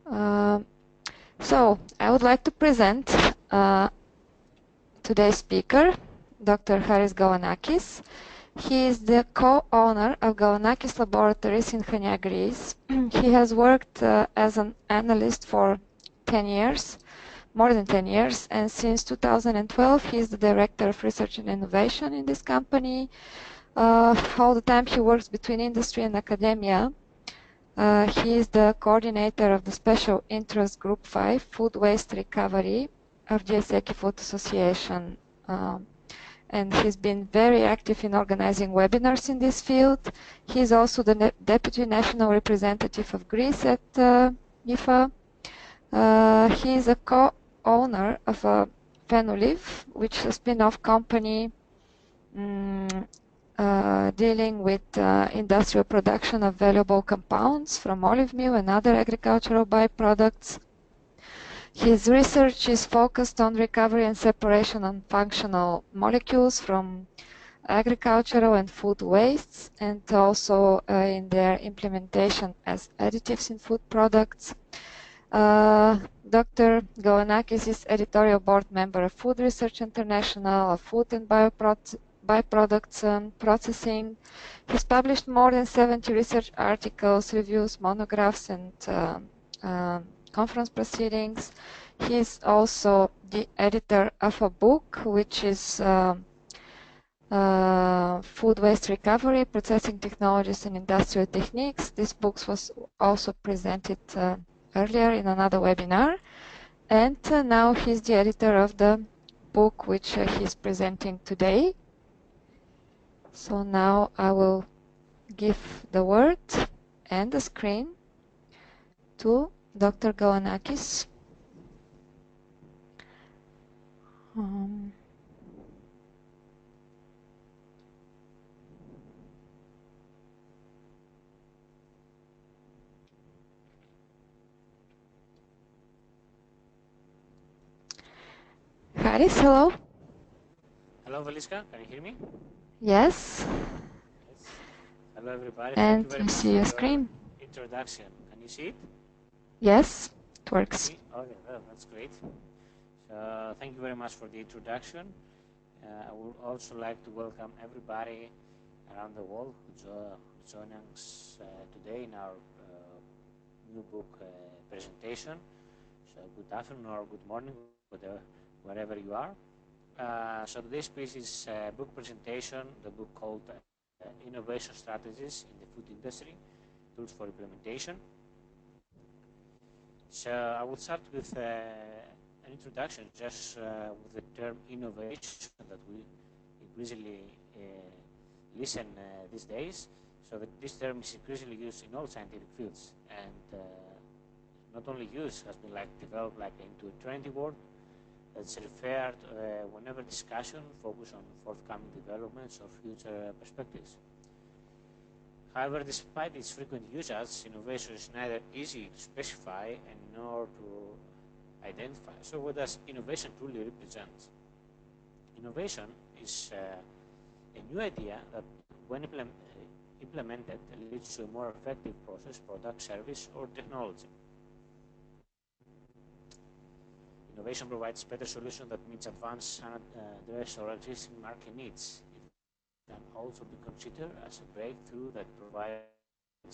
Um, so, I would like to present today's speaker, Dr. Haris Gavanakis. He is the co-owner of Gavanakis Laboratories in Chania, Greece. He has worked as an analyst for 10 years, more than 10 years, and since 2012 he is the Director of Research and Innovation in this company. All the time he works between industry and academia. He is the coordinator of the Special Interest Group 5, Food Waste Recovery of GSECI Food Association. And he's been very active in organizing webinars in this field. He's also the Deputy National Representative of Greece at MIFA. He is a co-owner of Fenuliv, which is a spin-off company dealing with industrial production of valuable compounds from olive meal and other agricultural byproducts. His research is focused on recovery and separation of functional molecules from agricultural and food wastes, and also in their implementation as additives in food products. Dr. Gavanakis is editorial board member of Food Research International, of Food and Byproducts Processing. He's published more than 70 research articles, reviews, monographs, and conference proceedings. He's also the editor of a book which is Food Waste Recovery, Processing Technologies and Industrial Techniques. This book was also presented earlier in another webinar, and now he's the editor of the book which he's presenting today. So now I will give the word and the screen to Dr. Gavanakis. Haris, hello. Hello, Veliska. Can you hear me? Yes. Yes. Hello, everybody. And Thank you very you much see your screen. Introduction. Can you see it? Yes, it works. Okay, well, that's great. So, thank you very much for the introduction. I would also like to welcome everybody around the world who's joining us today in our new book presentation. So, good afternoon or good morning, wherever you are. So today's piece is a book presentation, the book called Innovation Strategies in the Food Industry, Tools for Implementation. So I will start with an introduction just with the term innovation that we increasingly listen these days. So that this term is increasingly used in all scientific fields, and not only used, has been developed into a trendy word. It's referred whenever discussion focus on forthcoming developments or future perspectives. However, despite its frequent usage, innovation is neither easy to specify and nor to identify. So what does innovation truly represent? Innovation is a new idea that, when implemented, leads to a more effective process, product, service, or technology. Innovation provides better solutions that meets advanced unaddressed or existing market needs. It can also be considered as a breakthrough that provides a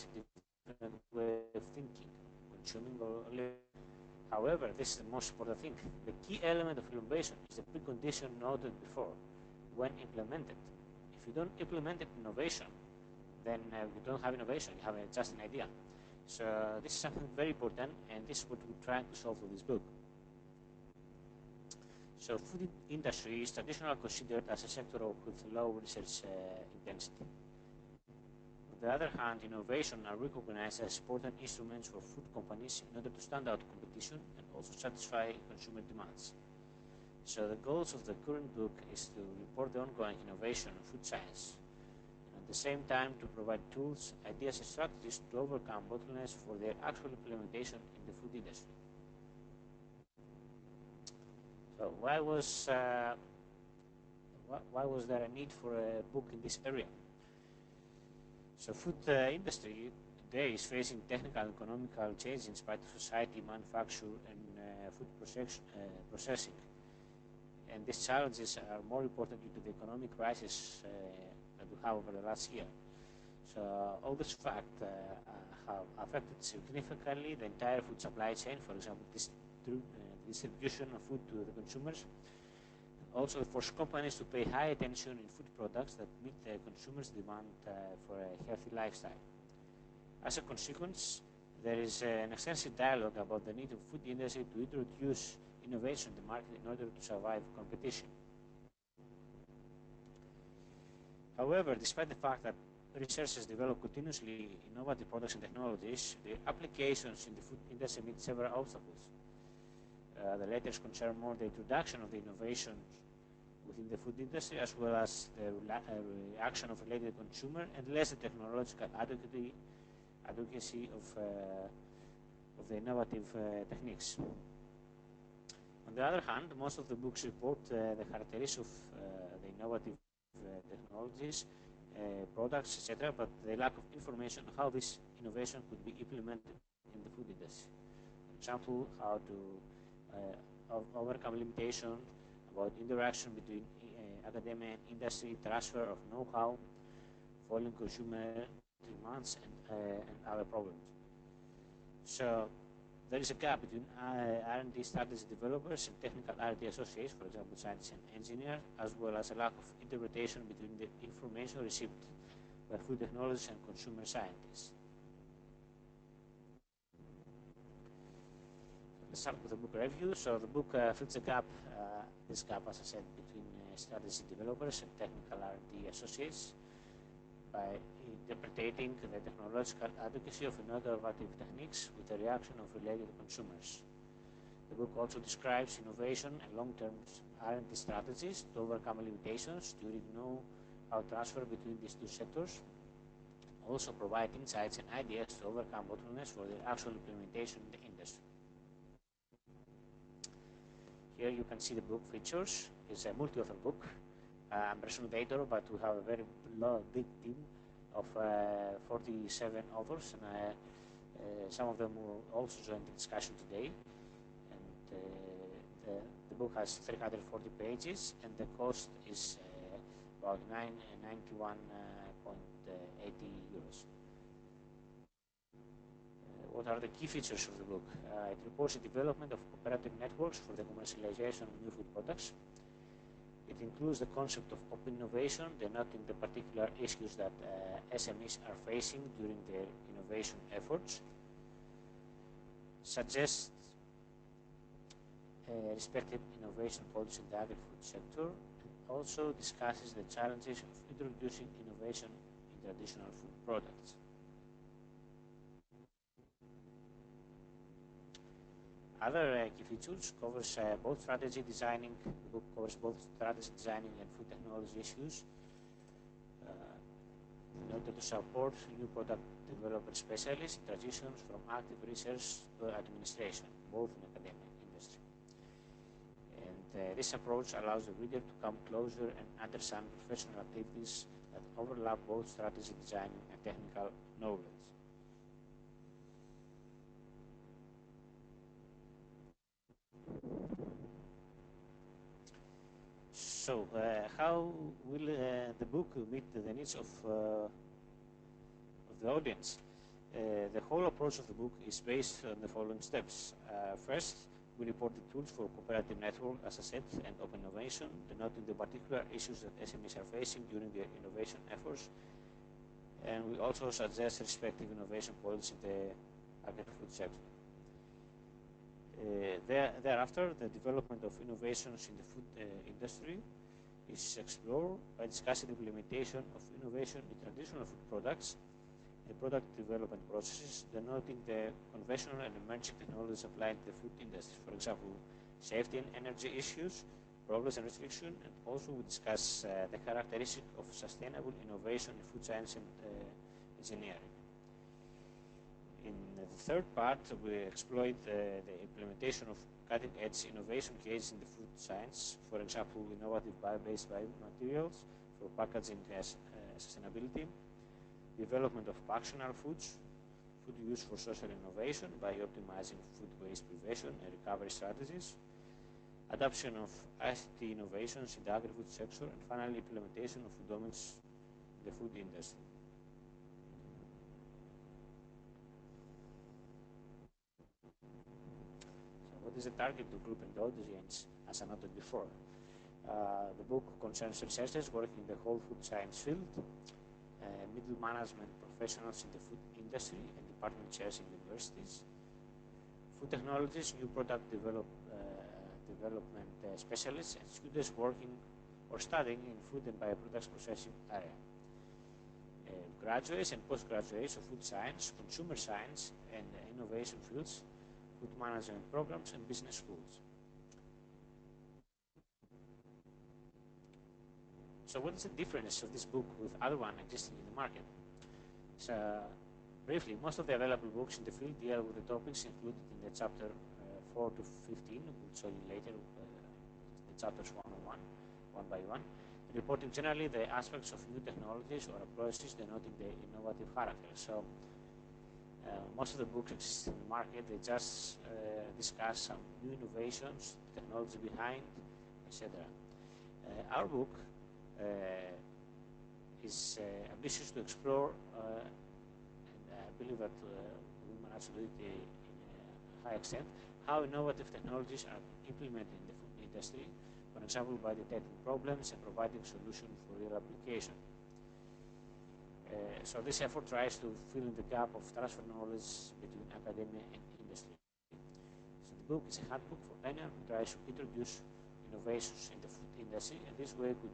different way of thinking, consuming, or living. However, this is the most important thing. The key element of innovation is the precondition noted before, when implemented. If you don't implement innovation, then you don't have innovation, you have just an idea. So this is something very important, and this is what we're trying to solve with this book. So food industry is traditionally considered as a sector with low research intensity. On the other hand, innovation are recognized as important instruments for food companies in order to stand out competition and also satisfy consumer demands. So the goals of the current book is to report the ongoing innovation in food science, and at the same time to provide tools, ideas, and strategies to overcome bottlenecks for their actual implementation in the food industry. So why was there a need for a book in this area? So food industry today is facing technical and economical change in spite of society, manufacture, and food processing. And these challenges are more important due to the economic crisis that we have over the last year. So all this fact have affected significantly the entire food supply chain, for example, distribution of food to the consumers. Also force companies to pay high attention in food products that meet the consumers' demand for a healthy lifestyle. As a consequence, there is an extensive dialogue about the need of food industry to introduce innovation in the market in order to survive competition. However, despite the fact that researchers develop continuously innovative products and technologies, the applications in the food industry meet several obstacles. The latest concern more the introduction of the innovations within the food industry, as well as the reaction of related consumer, and less the technological adequacy of the innovative techniques. On the other hand, most of the books report the characteristics of the innovative technologies, products, etc., but the lack of information on how this innovation could be implemented in the food industry. For example, how to overcome limitation, about interaction between academia and industry, transfer of know-how, falling consumer demands, and other problems. So there is a gap between R&D strategy developers and technical R&D associates, for example, scientists and engineers, as well as a lack of interpretation between the information received by food technologists and consumer scientists. Let's start with the book review. So the book fills the gap, this gap, as I said, between strategy developers and technical R&D associates by interpreting the technological adequacy of innovative techniques with the reaction of related consumers. The book also describes innovation and long-term R&D strategies to overcome limitations during know-how transfer between these two sectors, also provide insights and ideas to overcome bottlenecks for the actual implementation in the industry. Here you can see the book features. It's a multi-author book. I'm personal editor, but we have a very big team of 47 authors, and some of them will also join the discussion today. And the book has 340 pages, and the cost is about 91.80 euros. What are the key features of the book? It reports the development of cooperative networks for the commercialization of new food products. It includes the concept of open innovation, denoting the particular issues that SMEs are facing during their innovation efforts. Suggests respective innovation policy in the agri-food sector, and also discusses the challenges of introducing innovation in traditional food products. Other key features covers both strategy designing. The book covers both strategy designing and food technology issues in order to support new product developer specialists in transitions from active research to administration, both in academia and industry. And this approach allows the reader to come closer and understand professional activities that overlap both strategy designing and technical knowledge. So, how will the book meet the needs of the audience? The whole approach of the book is based on the following steps. First, we report the tools for cooperative network, as I said, and open innovation, denoting the particular issues that SMEs are facing during their innovation efforts. And we also suggest respective innovation policies in the agri-food sector. Thereafter, the development of innovations in the food industry is explored by discussing the implementation of innovation in traditional food products and product development processes, denoting the conventional and emerging technologies applied to the food industry. For example, safety and energy issues, progress and restriction, and also we discuss the characteristic of sustainable innovation in food science and engineering. In the third part, we exploit the implementation of cutting-edge innovation cases in the food science, for example, innovative bio-based biomaterials for packaging sustainability, development of functional foods, food use for social innovation by optimizing food waste prevention and recovery strategies, adoption of ICT innovations in the agri-food sector, and finally implementation of foodomics in the food industry. So what is the target group and audience, as I noted before? The book concerns researchers working in the whole food science field, middle management professionals in the food industry and department chairs in universities, food technologists, new product development specialists, and students working or studying in food and bioproducts processing area. Graduates and postgraduates of food science, consumer science, and innovation fields, food management programs, and business schools. So what is the difference of this book with other ones existing in the market? So briefly, most of the available books in the field deal with the topics included in the chapter 4 to 15. We'll show you later the chapters one by one, reporting generally the aspects of new technologies or approaches denoting the innovative character. So most of the books exist in the market, they just discuss some new innovations, technology behind, etc. Our book is ambitious to explore, and I believe that we managed to do it in a high extent, how innovative technologies are implemented in the food industry, for example, by detecting problems and providing solutions for real application. So this effort tries to fill in the gap of transfer knowledge between academia and industry. So the book is a handbook for anyone who tries to introduce innovations in the food industry, and this way could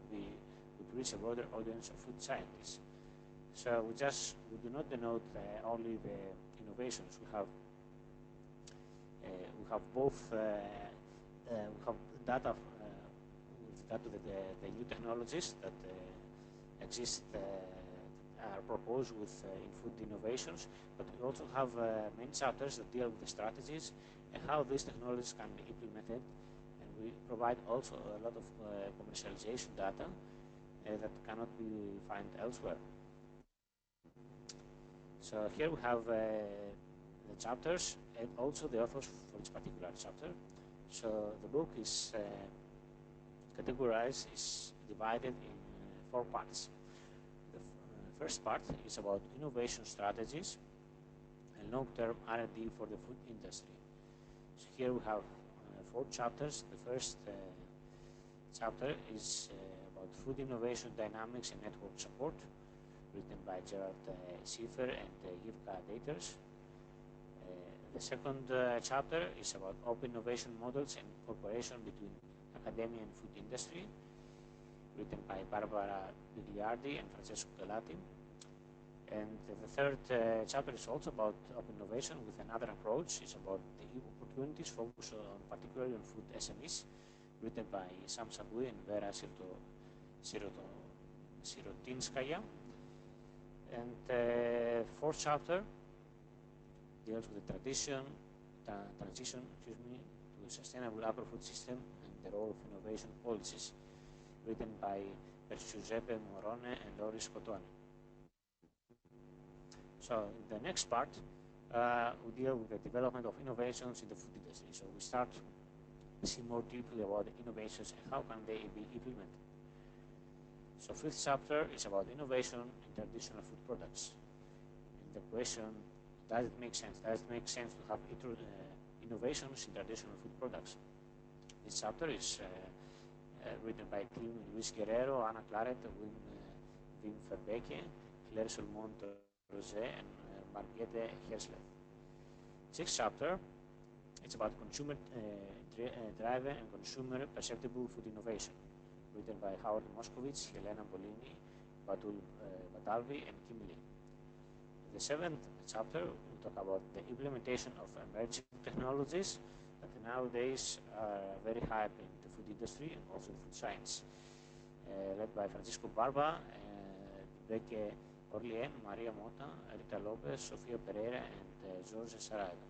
reach a broader audience of food scientists. So we do not denote only the innovations. We have both we have data with regard to the new technologies that exist are proposed with in food innovations, but we also have many chapters that deal with the strategies and how these technologies can be implemented, and we provide also a lot of commercialization data that cannot be found elsewhere. So here we have the chapters and also the authors for each particular chapter. So the book is categorized, is divided in 4 parts. The first part is about innovation strategies and long-term R&D for the food industry. So here we have 4 chapters. The first chapter is about food innovation dynamics and network support, written by Gerard Schiffer and Yivka Daters. The second chapter is about open innovation models and cooperation between academia and food industry, written by Barbara Bigliardi and Francesco Galati. And the third chapter is also about open innovation with another approach. It's about the opportunities focused on particularly on food SMEs, written by Sam Sagui and Vera Sirotinskaya. And the fourth chapter deals with the transition to a sustainable agro-food system and the role of innovation policies, written by Giuseppe Morone and Doris Cotone. So in the next part, we deal with the development of innovations in the food industry. So we start to see more deeply about the innovations and how can they be implemented. So fifth chapter is about innovation in traditional food products. And the question, does it make sense? Does it make sense to have innovations in traditional food products? This chapter is written by Tim Luis Guerrero, Ana Claret, Wim Verbeke, Claire Solmont Rosé, and Margrethe Herslev. Sixth chapter, it's about consumer driven and consumer perceptible food innovation, written by Howard Moskowitz, Helena Bolini, Batul Badalvi, and Kim Lee. In the seventh chapter, we'll talk about the implementation of emerging technologies that nowadays are very hype in the food industry and also in food science, led by Francisco Barba, Rebecca Orlien, Maria Mota, Rita Lopez, Sofia Pereira, and George Saraiva.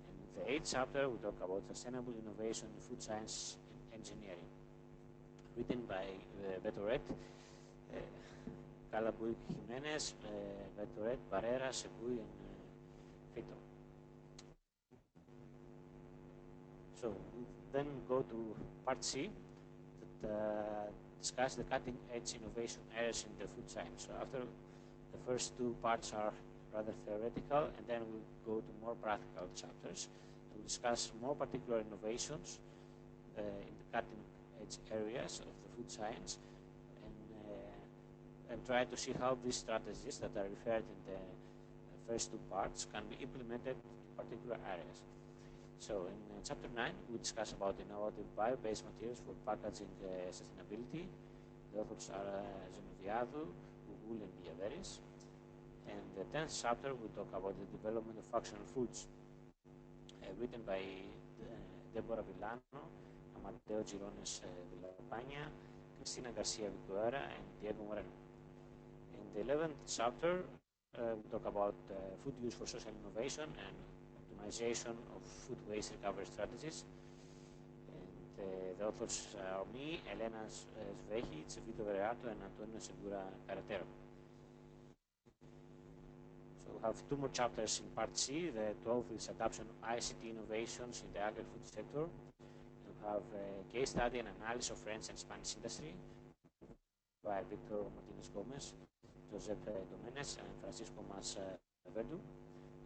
In the eighth chapter, we talk about sustainable innovation in food science and engineering, written by Beto Red, Calabuy, Jimenez, Bertoret, Barrera, Seguy, and Fito. So we then go to part C, that discuss the cutting-edge innovation areas in the food science. So after the first two parts are rather theoretical, and then we'll go to more practical chapters. We'll discuss more particular innovations in the cutting-edge areas of the food science, and try to see how these strategies that are referred in the first two parts can be implemented in particular areas. So in chapter 9, we discuss about innovative bio-based materials for packaging sustainability. The authors are Zenoviadou, Gugul, and Diaveris. And the 10th chapter, we talk about the development of functional foods, written by Deborah Villano, Amadeo Girones de la Paña, Cristina Garcia Vicuera, and Diego Moreno. In the 11th chapter, we talk about food use for social innovation and optimization of food waste recovery strategies. And the authors are me, Elena Svejic, Vito Vererato, and Antonio Segura Carretero. So we have two more chapters in part C. The 12th is adoption of ICT innovations in the agri-food sector. We have a case study and analysis of French and Spanish industry by Victor Martinez Gomez, Josep Domenech, and Francisco Mas Verdu.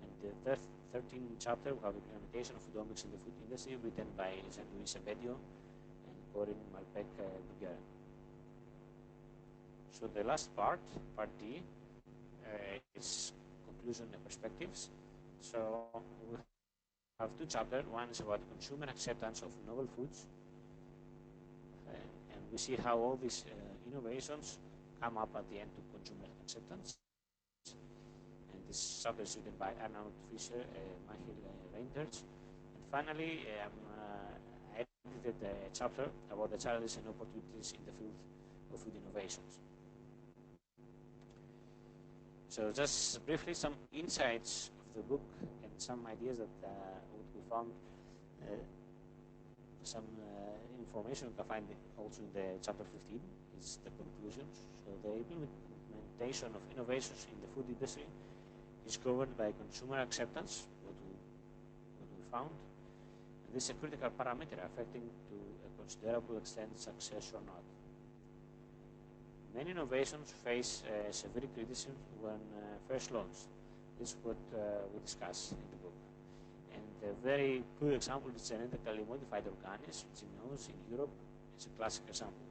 And the 13th chapter, we have implementation of foodomics in the food industry, written by Jean-Louis Sebedio and Corinne Malbec-Buguerin. So the last part, part D, is conclusion and perspectives. So we have two chapters. One is about consumer acceptance of novel foods, and we see how all these innovations come up at the end of consumer acceptance. And this chapter is written by Arnold Fischer, Michael Reinders. And finally, I edited a chapter about the challenges and opportunities in the field of food innovations. So just briefly, some insights of the book and some ideas that we found, some information you can find also in the chapter 15 is the conclusions. So the implementation of innovations in the food industry is governed by consumer acceptance, what we found. And this is a critical parameter affecting to a considerable extent success or not. Many innovations face severe criticism when first launched. This is what we discuss in the book. And a very good example is genetically modified organisms, GMOs in Europe. It's a classic example.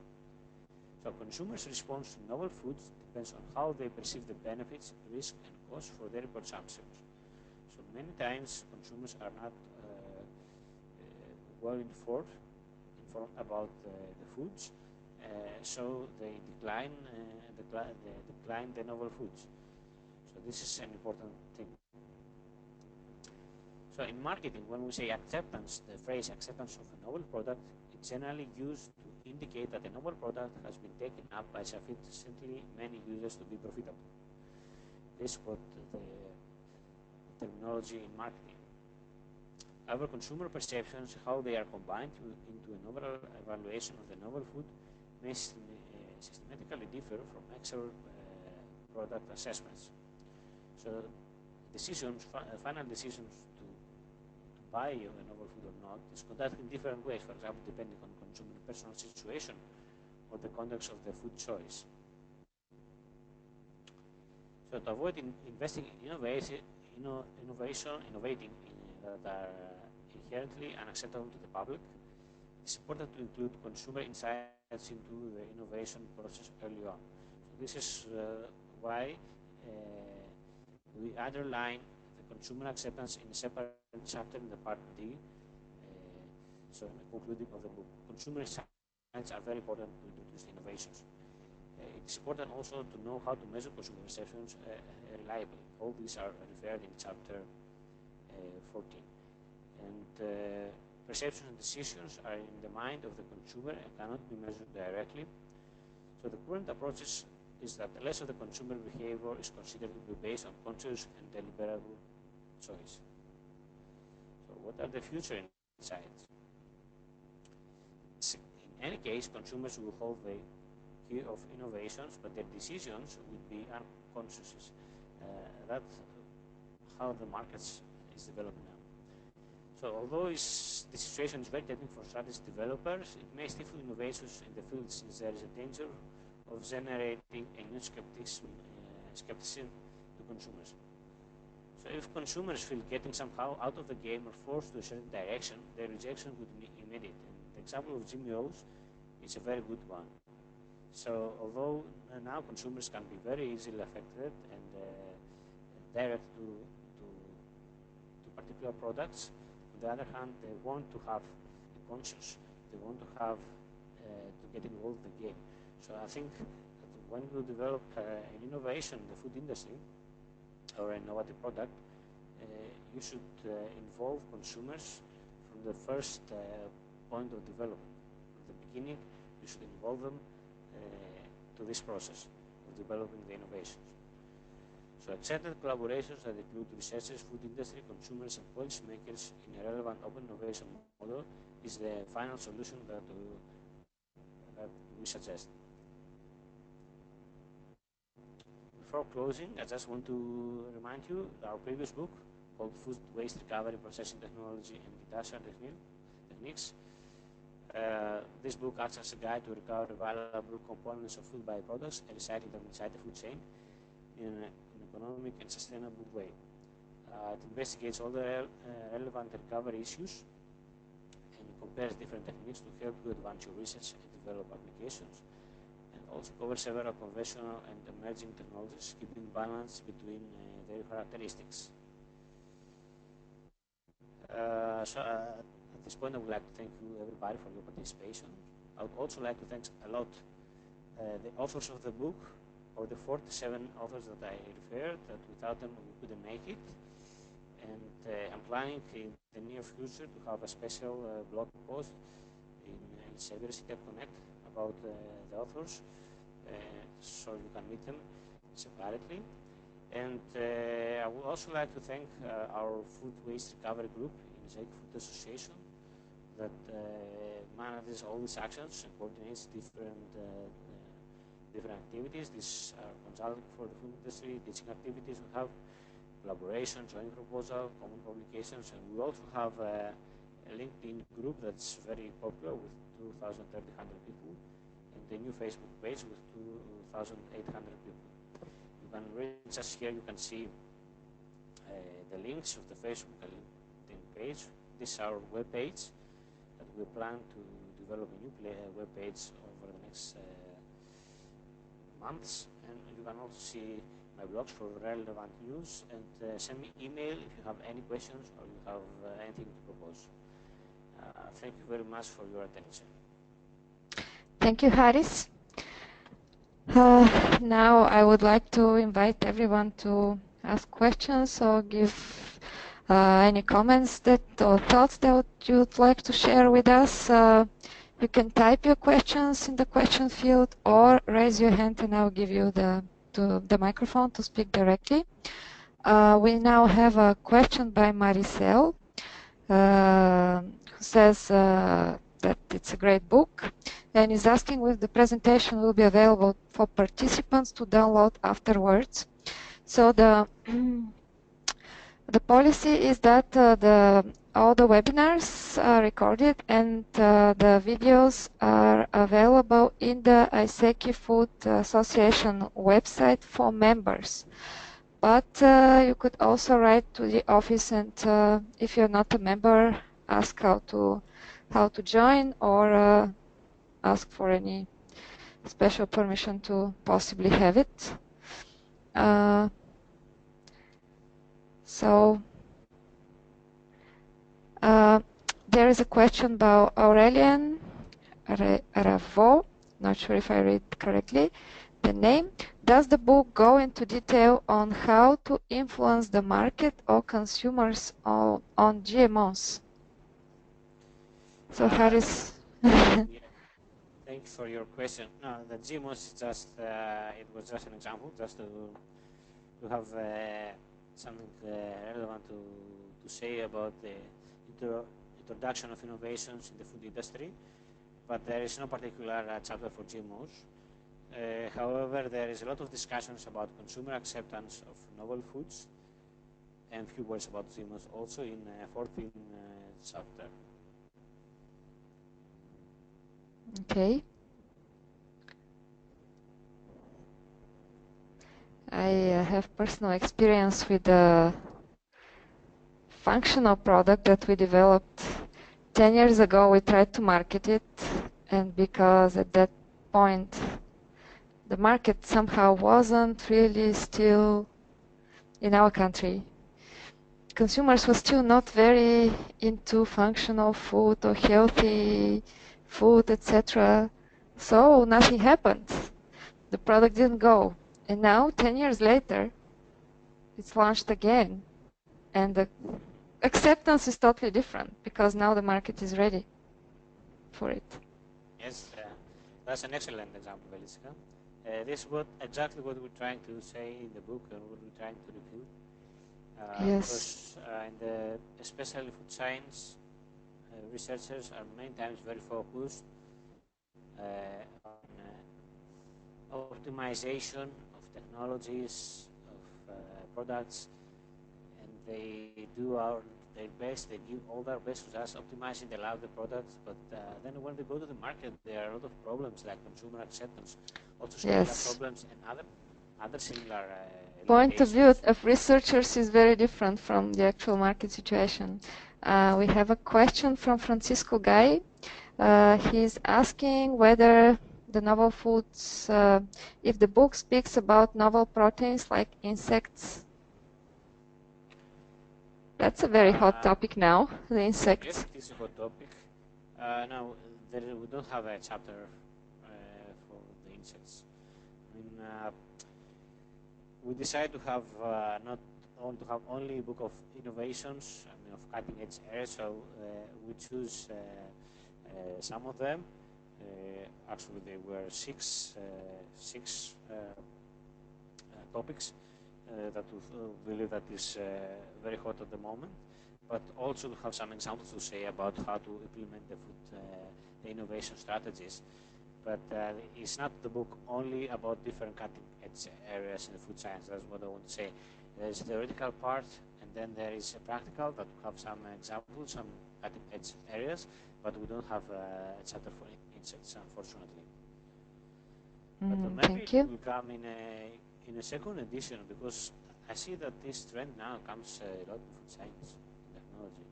So consumers' response to novel foods depends on how they perceive the benefits, risk, and cost for their consumption. So many times consumers are not well informed about the foods, so they decline the novel foods. So this is an important thing. So in marketing, when we say acceptance, the phrase acceptance of a novel product is generally used to indicate that the novel product has been taken up by sufficiently many users to be profitable. This is what the terminology in marketing. However, consumer perceptions, how they are combined into an overall evaluation of the novel food, may systematically differ from actual product assessments. So decisions, final decisions to buy a novel food or not is conducted in different ways, for example, depending on consumer personal situation or the context of the food choice. So to avoid investing in innovating that are inherently unacceptable to the public, it's important to include consumer insights into the innovation process early on. So this is why we underline the consumer acceptance in a separate chapter in the part D. So in the concluding of the book, consumer insights are very important to introduce innovations. It's important also to know how to measure consumer perceptions reliably. All these are referred in chapter 14. And perceptions and decisions are in the mind of the consumer and cannot be measured directly. So the current approach is that less of the consumer behavior is considered to be based on conscious and deliberate choice. So what are the future insights? In any case, consumers will hold the of innovations, but their decisions would be unconscious. That's how the markets is developing now. So although the situation is very tempting for strategy developers, it may stifle innovations in the field since there is a danger of generating a new skepticism to consumers. So if consumers feel getting somehow out of the game or forced to a certain direction, their rejection would be immediate. And the example of GMOs is a very good one. So although now consumers can be very easily affected and direct to particular products, on the other hand, they want to have a conscience. They want to have to get involved in the game. So I think that when you develop an innovation in the food industry or an innovative product, you should involve consumers from the first point of development. From the beginning, you should involve them to this process of developing the innovations. So extended collaborations that include researchers, food industry, consumers, and policymakers in a relevant open innovation model is the final solution that we suggest. Before closing, I just want to remind you our previous book called Food Waste Recovery, Processing Technology, and Industrial Techniques. This book acts as a guide to recover valuable components of food byproducts and recycle them inside the food chain in an economic and sustainable way. It investigates all the relevant recovery issues and compares different techniques to help you advance your research and develop applications, and also covers several conventional and emerging technologies, keeping balance between their characteristics. At this point, I would like to thank you everybody for your participation. I would also like to thank a lot the authors of the book, or the 47 authors that I referred, that without them we couldn't make it. And I'm planning in the near future to have a special blog post in Cybersecurity Connect about the authors, so you can meet them separately. And I would also like to thank our food waste recovery group in the Food Association that manages all these actions and coordinates different activities. These are consulting for the food industry, teaching activities we have, collaboration, joint proposal, common publications, and we also have a LinkedIn group that's very popular with 2,300 people, and the new Facebook page with 2,800 people. You can reach us here, you can see the links of the Facebook and LinkedIn page. This is our web page that we plan to develop a new web page over the next months, and you can also see my blogs for relevant news, and send me email if you have any questions or you have anything to propose. Thank you very much for your attention. Thank you, Haris. Now I would like to invite everyone to ask questions or give any comments or thoughts that you'd like to share with us. You can type your questions in the question field or raise your hand and I'll give you the microphone to speak directly. We now have a question by Maricel, who says that it's a great book and is asking if the presentation will be available for participants to download afterwards. So the policy is that all the webinars are recorded and the videos are available in the Aiseki Food Association website for members. But you could also write to the office and if you're not a member, ask how to join or ask for any special permission to possibly have it. There is a question by Aurelian Ravo, not sure if I read correctly the name. Does the book go into detail on how to influence the market or consumers on GMOs? So Haris. Yeah. Thank you for your question. No, the GMOs is just it was just an example, just to have something relevant to say about the introduction of innovations in the food industry, but there is no particular chapter for GMOs. However, there is a lot of discussions about consumer acceptance of novel foods, and few words about ZMOS also in 14th chapter. Okay. I have personal experience with the functional product that we developed 10 years ago. We tried to market it, and because at that point the market somehow wasn't really still in our country, consumers were still not very into functional food or healthy food, etc. So nothing happened. The product didn't go. And now, 10 years later, it's launched again. And the acceptance is totally different because now the market is ready for it. Yes, that's an excellent example, Veliska. This is exactly what we're trying to say in the book and what we're trying to review. Yes. Because in the, especially food science, researchers are many times very focused on optimization of technologies, of products, and they do their best, they give all their best to us optimizing the lab the products, but then when they go to the market, there are a lot of problems like consumer acceptance, also similar problems and other similar point of view of researchers is very different from the actual market situation. We have a question from Francisco Guy. He's asking whether the novel foods, if the book speaks about novel proteins like insects. That's a very hot topic now, the insects. Yes, it is a hot topic. Now, we don't have a chapter for the insects. I mean, we decided to have not only a book of innovations, I mean, of cutting edge areas. So we choose some of them. Actually, there were six topics that we believe that is very hot at the moment, but also to have some examples to say about how to implement the innovation strategies. But it's not the book only about different cutting edge areas in the food science. That's what I want to say. There's a theoretical part, and then there is a practical that will have some examples, some cutting edge areas, but we don't have a chapter for insects, unfortunately. But maybe it will come in a second edition, because I see that this trend now comes a lot in food science technology.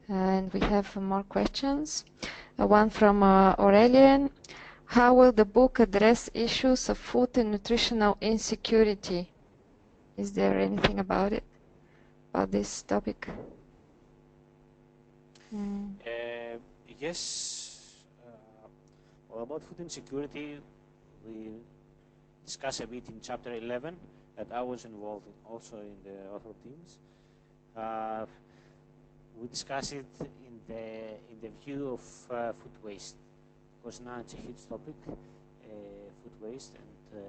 And we have more questions. One from Aurelian. How will the book address issues of food and nutritional insecurity? Is there anything about it, about this topic? Yes. Well, about food insecurity, we discuss a bit in chapter 11 that I was involved in, also in the author teams. We discuss it in the view of food waste, because now it's a huge topic, food waste, and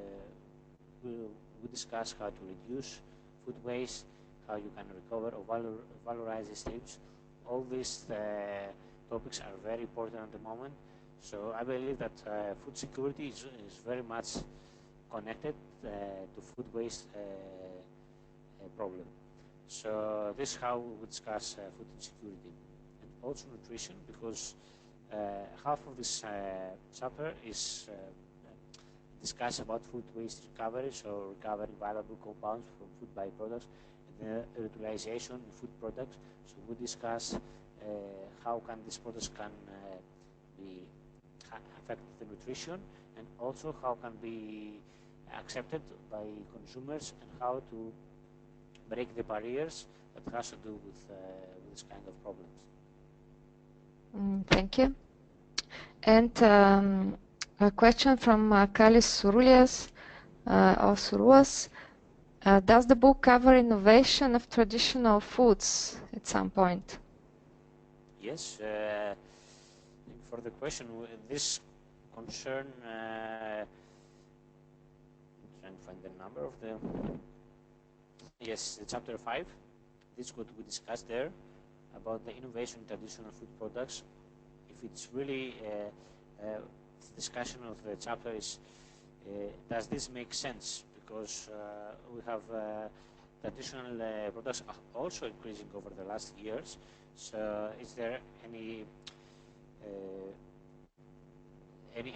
we discuss how to reduce food waste, how you can recover or valorize the streams. All these topics are very important at the moment. So I believe that food security is very much connected to food waste problem. So this is how we discuss food insecurity, and also nutrition, because half of this chapter is discuss about food waste recovery, so recovering valuable compounds from food byproducts, and the utilization in food products. So we discuss how can these products can be affect the nutrition, and also how can be accepted by consumers, and how to break the barriers that has to do with this kind of problems. Thank you. And a question from Kalis Surulias or Suruas. Does the book cover innovation of traditional foods at some point? Yes. For the question, this concern, trying to find the number of the, yes, chapter 5. This is what we discussed there about the innovation in traditional food products. If it's really discussion of the chapter is, does this make sense? Because we have traditional products are also increasing over the last years. So is there any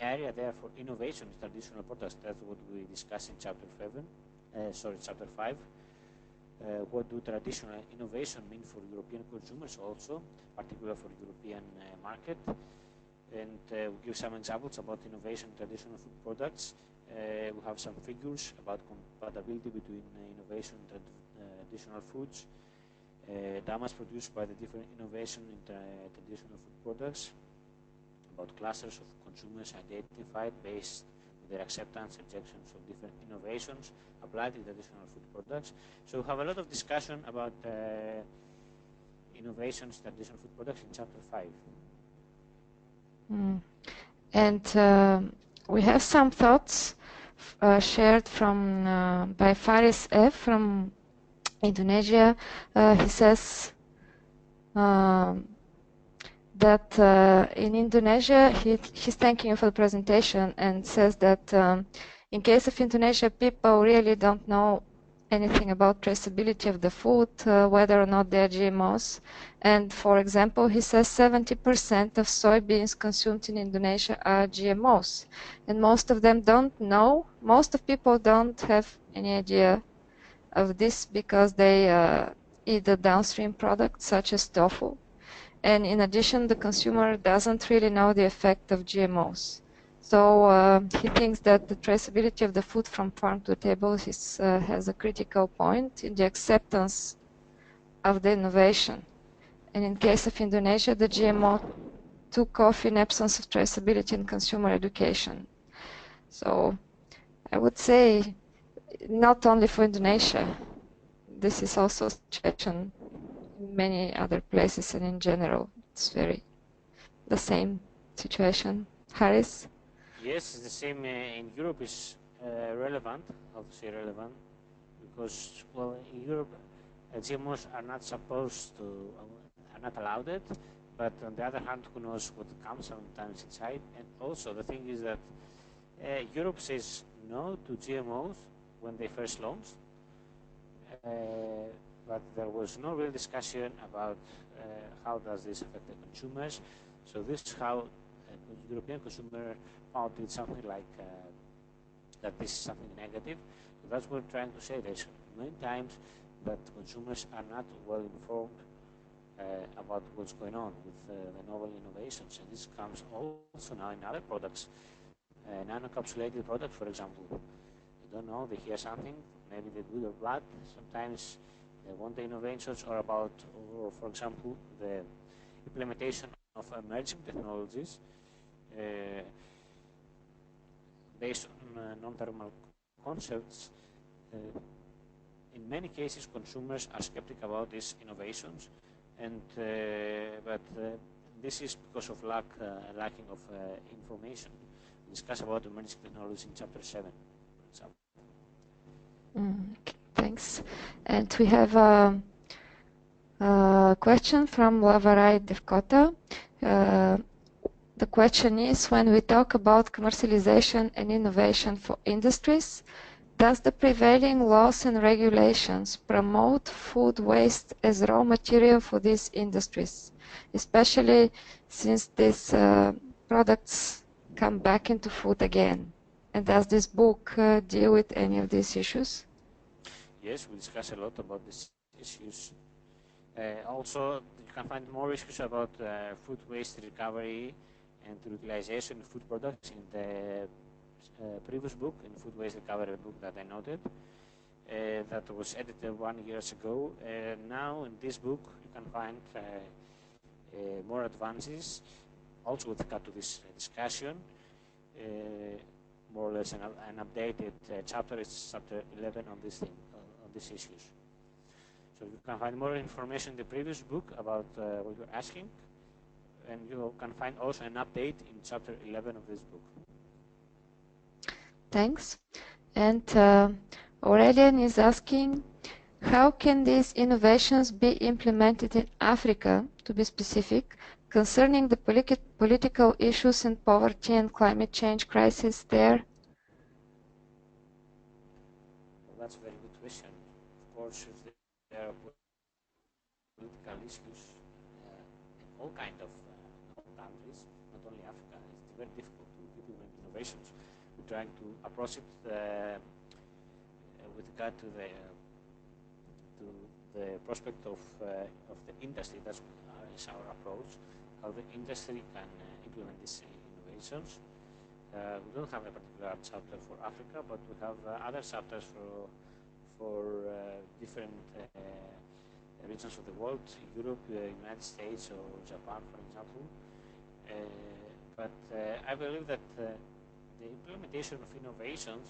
area there for innovation in traditional products? That's what we discussed in chapter 5. What do traditional innovation mean for European consumers also, particularly for European market? And we give some examples about innovation in traditional food products. We have some figures about compatibility between innovation and traditional foods, damage produced by the different innovation in traditional food products, about clusters of consumers identified based on their acceptance, rejections of different innovations applied to traditional food products. So we have a lot of discussion about innovations in traditional food products in chapter 5. And we have some thoughts shared from by Faris F. from Indonesia. He says that in Indonesia, he's thanking you for the presentation and says that in case of Indonesia, people really don't know anything about traceability of the food, whether or not they're GMOs. And for example, he says 70% of soybeans consumed in Indonesia are GMOs. And most of them don't know, most of people don't have any idea of this because they eat the downstream products such as tofu. And in addition, the consumer doesn't really know the effect of GMOs. So he thinks that the traceability of the food from farm to table has a critical point in the acceptance of the innovation. And in case of Indonesia, the GMO took off in absence of traceability and consumer education. So I would say not only for Indonesia, this is also a situation in many other places, and in general, it's very the same situation. Haris? Yes, the same in Europe is relevant. How to say relevant? Because, well, in Europe, GMOs are not supposed to, are not allowed it. But on the other hand, who knows what comes sometimes inside? And also, the thing is that Europe says no to GMOs when they first launched. But there was no real discussion about how does this affect the consumers. So this is how European consumer found it something like that this is something negative. So that's what we're trying to say. There's many times that consumers are not well informed about what's going on with the novel innovations, and this comes also now in other products, nano-encapsulated products, for example. They don't know, they hear something, maybe the good or bad. Sometimes they want the innovations, or about, or for example, the implementation of emerging technologies based on non-thermal concepts. In many cases, consumers are skeptical about these innovations, and but this is because of lacking of information. We discuss about emerging technologies in chapter 7, for example. Thanks. And we have a question from Lavarai Devkota. The question is, when we talk about commercialization and innovation for industries, does the prevailing laws and regulations promote food waste as raw material for these industries, especially since these products come back into food again? And does this book deal with any of these issues? Yes, we discuss a lot about these issues. Also, you can find more issues about food waste recovery and utilization of food products in the previous book, in food waste recovery book that I noted, that was edited 1 year ago. Now in this book you can find more advances, also with regard to this discussion. More or less an updated chapter is chapter 11 on this thing, on these issues. So you can find more information in the previous book about what you're asking, and you can find also an update in chapter 11 of this book. Thanks. And Aurelian is asking, how can these innovations be implemented in Africa, to be specific, concerning the political issues and poverty and climate change crisis there? Well, that's a very good question. Of course, there are political issues in all kind of countries, not only Africa. It's very difficult to implement innovations. We're trying to approach it with regard to the prospect of the industry. That is our approach. How the industry can implement these innovations. We don't have a particular chapter for Africa, but we have other chapters for different regions of the world, Europe, United States, or Japan, for example. But I believe that the implementation of innovations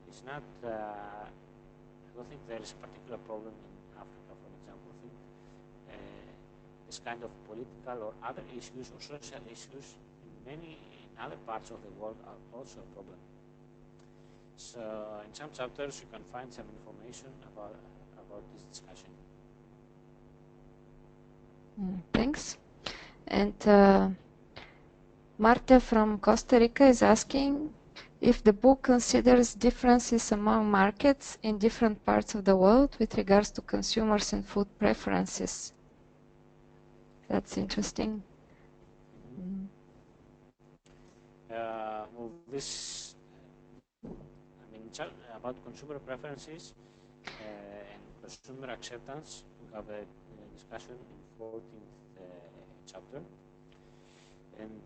is not. I don't think there is a particular problem in Africa, for example. I think this kind of political or other issues or social issues in other parts of the world are also a problem. So in some chapters you can find some information about this discussion. Thanks. And Marta from Costa Rica is asking if the book considers differences among markets in different parts of the world with regards to consumers and food preferences. That's interesting. Well, this, about consumer preferences and consumer acceptance, we have a discussion in 14th chapter, and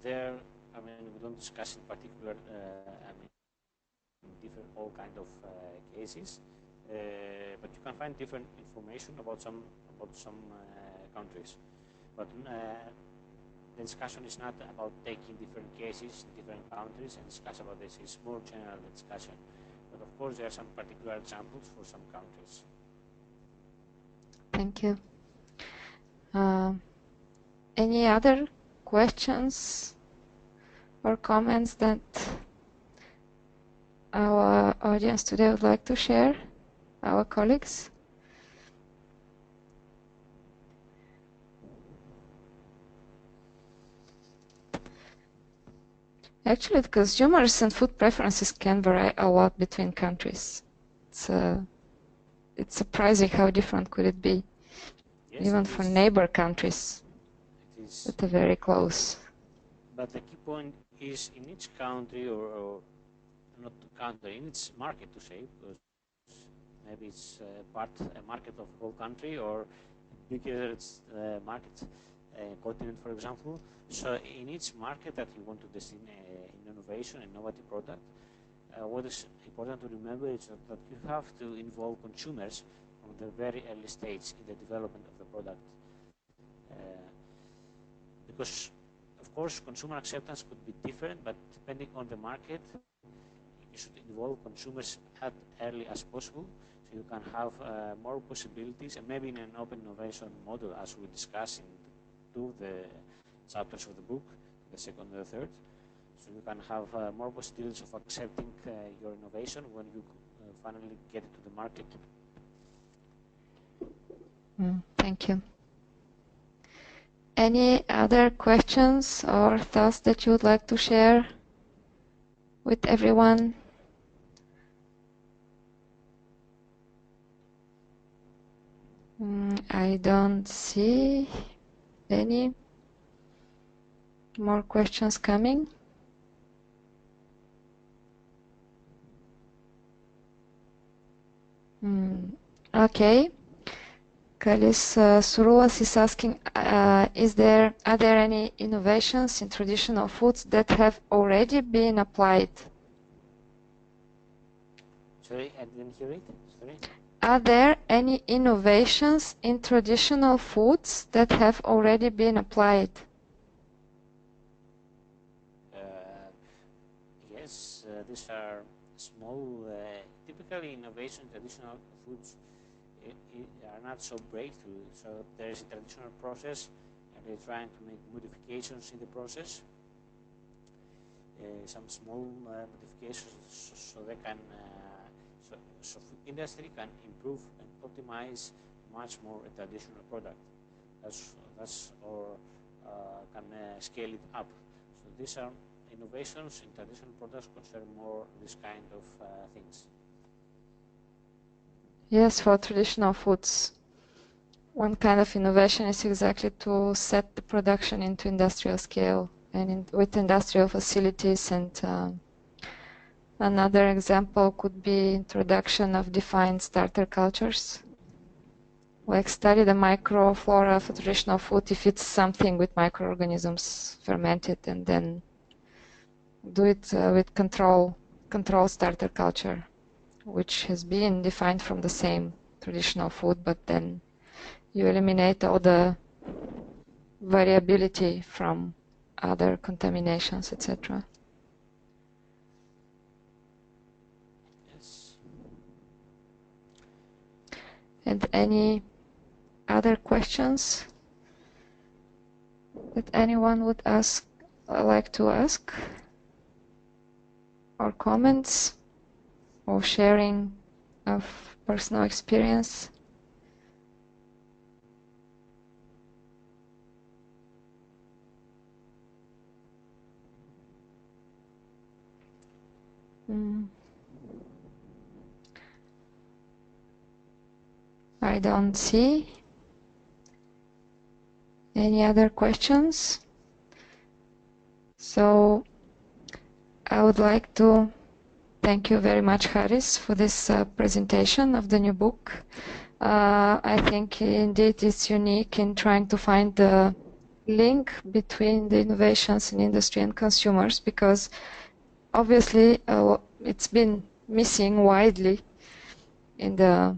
there, we don't discuss in particular, different all kind of cases, but you can find different information about some countries, but the discussion is not about taking different cases in different countries and discuss about this. It's more general discussion. But of course, there are some particular examples for some countries. Thank you. Any other questions or comments that our audience today would like to share, our colleagues? Actually, the consumers and food preferences can vary a lot between countries. It's surprising how different could it be, yes, even for neighbor countries that are very close. But the key point is in each country, or not country, in its market to say, because maybe it's a market of the whole country, or bigger it's market, continent, for example. So in each market that you want to destinate innovation, innovative product, what is important to remember is that you have to involve consumers from the very early stage in the development of the product. Because, of course, consumer acceptance could be different, but depending on the market, you should involve consumers as early as possible, so you can have more possibilities, and maybe in an open innovation model, as we discussed in two of the chapters of the book, the second and the third. So you can have more possibilities of accepting your innovation when you finally get it to the market. Thank you. Any other questions or thoughts that you would like to share with everyone? I don't see any more questions coming. Okay. Kalis Surulas is asking, are there any innovations in traditional foods that have already been applied? Sorry, I didn't hear it. Sorry. Are there any innovations in traditional foods that have already been applied? Yes, these are small, typically innovation traditional foods are not so breakthrough. So there is a traditional process, and they're trying to make modifications in the process. Some small modifications, so they can, so industry can improve and optimize much more a traditional product. or can scale it up. So these are innovations in traditional products concern more this kind of things. Yes, for traditional foods, one kind of innovation is exactly to set the production into industrial scale and with industrial facilities. And another example could be introduction of defined starter cultures. Like study the microflora of a traditional food if it's something with microorganisms fermented, and then do it with control starter culture, which has been defined from the same traditional food, but then you eliminate all the variability from other contaminations, etc. Yes. And any other questions that anyone would like to ask, or comments, or sharing of personal experience? I don't see any other questions. So I would like to thank you very much, Haris, for this presentation of the new book. I think indeed it's unique in trying to find the link between the innovations in industry and consumers, because obviously it's been missing widely in the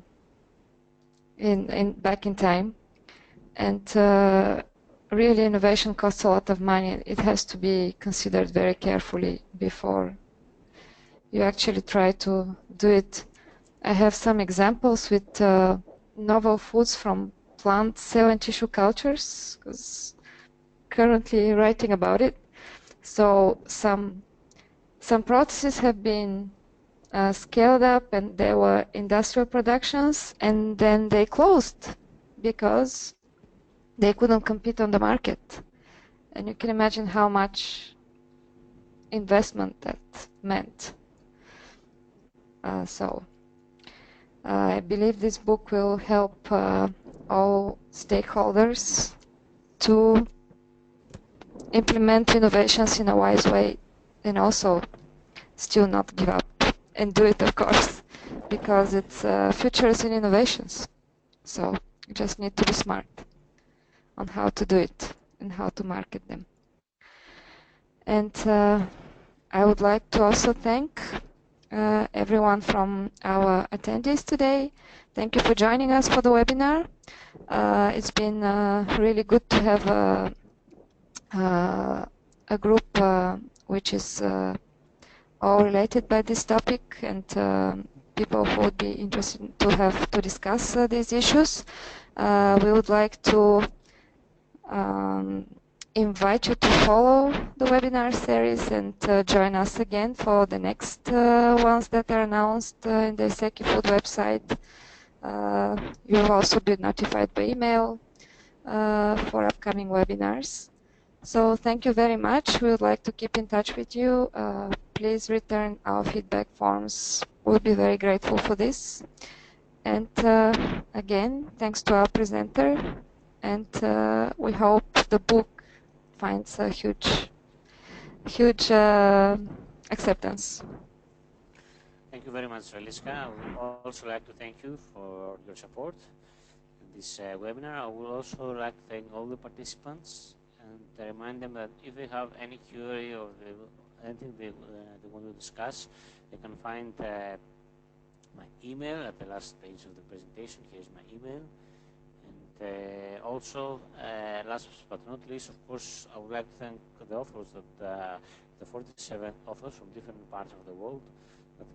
back in time, and really innovation costs a lot of money. It has to be considered very carefully before you actually try to do it. I have some examples with novel foods from plant cell and tissue cultures, because currently writing about it. So some processes have been scaled up, and there were industrial productions, and then they closed because they couldn't compete on the market. And you can imagine how much investment that meant. So I believe this book will help all stakeholders to implement innovations in a wise way, and also still not give up and do it, of course, because it's futures in innovations. So you just need to be smart on how to do it and how to market them. And I would like to also thank everyone from our attendees today. Thank you for joining us for the webinar. It's been really good to have a group which is all related by this topic, and people who would be interested to discuss these issues. We would like to invite you to follow the webinar series and join us again for the next ones that are announced in the Seki Food website. You'll also be notified by email for upcoming webinars. So thank you very much. We would like to keep in touch with you. Please return our feedback forms. We'll be very grateful for this. And again, thanks to our presenter. And we hope the book finds a huge acceptance. Thank you very much, Reliska. I would also like to thank you for your support in this webinar. I would also like to thank all the participants and remind them that if they have any query or anything they want to discuss, they can find my email at the last page of the presentation. Here's my email. And also, last but not least, of course, I would like to thank the authors, that the 47 authors from different parts of the world that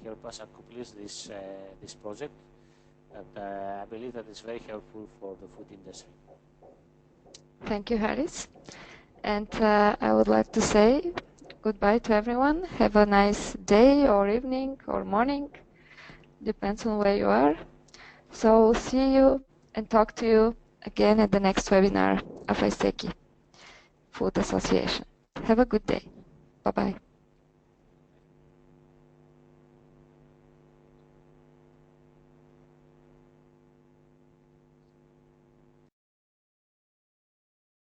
help us accomplish this project. That I believe that is very helpful for the food industry. Thank you, Haris. And I would like to say goodbye to everyone. Have a nice day or evening or morning. Depends on where you are. So see you and talk to you again at the next webinar of ISEKI Food Association. Have a good day. Bye-bye.